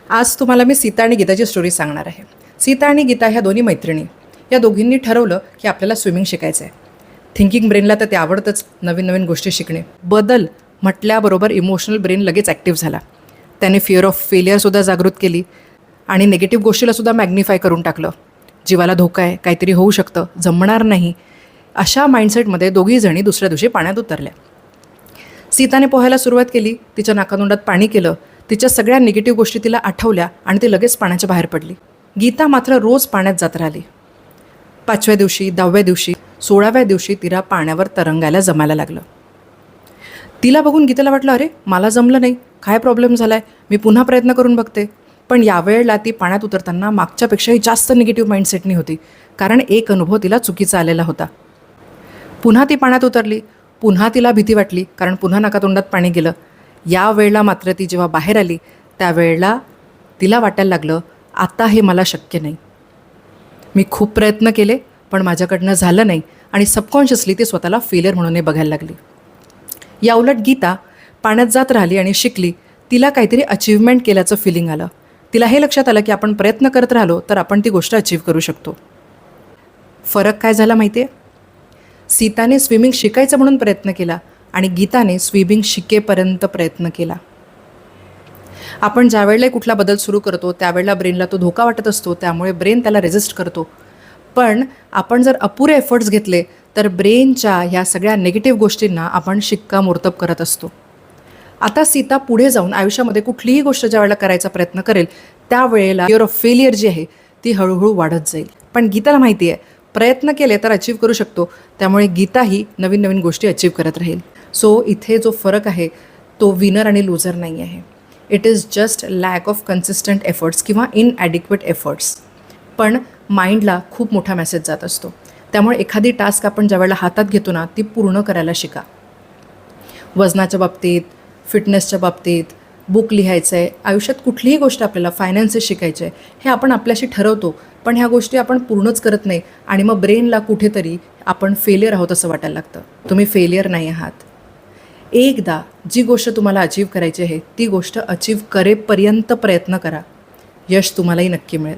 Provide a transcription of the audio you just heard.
आज तुम्हाला मी सीता आणि गीताची स्टोरी सांगणार आहे. सीता आणि गीता ह्या दोन्ही मैत्रिणी, या दोघींनी ठरवलं की आपल्याला स्विमिंग शिकायचं आहे. थिंकिंग ब्रेनला तर ते आवडतंच, नवीन नवीन गोष्टी शिकणे. बदल म्हटल्याबरोबर इमोशनल ब्रेन लगेच ॲक्टिव्ह झाला. त्याने फिअर ऑफ फेलियरसुद्धा जागृत केली आणि निगेटिव्ह गोष्टीलासुद्धा मॅग्निफाय करून टाकलं. जीवाला धोका आहे, काहीतरी होऊ शकतं, जमणार नाही, अशा माइंडसेटमध्ये दोघीजणी दुसऱ्या दिवशी पाण्यात उतरल्या. सीताने पोहायला सुरुवात केली, तिच्या नाकातोंडात पाणी केलं, तिच्या सगळ्या निगेटिव्ह गोष्टी तिला आठवल्या आणि ती लगेच पाण्याच्या बाहेर पडली. गीता मात्र रोज पाण्यात जात राहिली. 5व्या दिवशी, 10व्या दिवशी, 16व्या दिवशी तिला पाण्यावर तरंगायला जमायला लागलं. तिला बघून गीताला वाटलं, अरे मला जमलं नाही, काय प्रॉब्लेम झाला आहे, मी पुन्हा प्रयत्न करून बघते. पण यावेळेला ती पाण्यात उतरताना मागच्यापेक्षाही जास्त निगेटिव्ह माइंडसेटनी होती, कारण एक अनुभव तिला चुकीचा आलेला होता. पुन्हा ती पाण्यात उतरली, पुन्हा तिला भीती वाटली, कारण पुन्हा नाकातोंडात पाणी गेलं. यावेळेला मात्र ती जेव्हा बाहेर आली त्यावेळेला तिला वाटायला लागलं, आता हे मला शक्य नाही. मी खूप प्रयत्न केले पण माझ्याकडनं झालं नाही आणि सबकॉन्शियसली ती स्वतःला फेलियर म्हणून बघायला लागली. या उलट गीता पाण्यात जात राहिली आणि शिकली. तिला काहीतरी अचीवमेंट केल्याचं फिलिंग आलं. तिला हे लक्षात आलं की आपण प्रयत्न करत राहिलो तर आपण ती गोष्ट अचीव करू शकतो. फरक काय झाला माहिती आहे? सीताने स्विमिंग शिकायचं म्हणून प्रयत्न केला आणि गीताने स्विमिंग शिकेपर्यंत प्रयत्न केला. आपण ज्यावेळेला कुठला बदल सुरू करतो त्यावेळेला ब्रेनला तो धोका वाटत असतो, त्यामुळे ब्रेन त्याला रेजिस्ट करतो. पण आपण जर अपुरे एफर्ट्स घेतले तर ब्रेनच्या ह्या सगळ्या निगेटिव्ह गोष्टींना आपण शिक्कामोर्तब करत असतो. आता सीता पुढे जाऊन आयुष्यामध्ये कुठलीही गोष्ट ज्या वेळेला करायचा प्रयत्न करेल त्यावेळेला फिअर ऑफ फेलियर जी आहे ती हळूहळू वाढत जाईल. पण गीताला माहिती आहे, प्रयत्न केले तर अचीव करू शकतो, त्यामुळे गीताही नवीन नवीन गोष्टी अचीव करत राहील. सो इथे जो फरक आहे तो विनर आणि लूझर नाही आहे. It is just lack of consistent efforts किंवा इनॲडिक्वेट एफर्ट्स. पण माइंडला खूप मोठा मेसेज जात असतो. त्यामुळे एखादी टास्क आपण ज्यावेळेला हातात घेतो ना ती पूर्ण करायला शिका. वजनाच्या बाबतीत, फिटनेसच्या बाबतीत, बुक लिहायचं आहे, आयुष्यात कुठलीही गोष्ट आपल्याला फायनान्सेस शिकायचे आहे, हे आपण आपल्याशी ठरवतो पण ह्या गोष्टी आपण पूर्णच करत नाही आणि मग ब्रेनला कुठेतरी आपण फेलियर आहोत असं वाटायला लागतं. तुम्ही फेलियर नाही आहात. एकदा जी गोष्ट तुम्हाला अचीव करायची आहे ती गोष्ट अचीव करेपर्यंत प्रयत्न करा. यश तुम्हालाही नक्की मिळेल.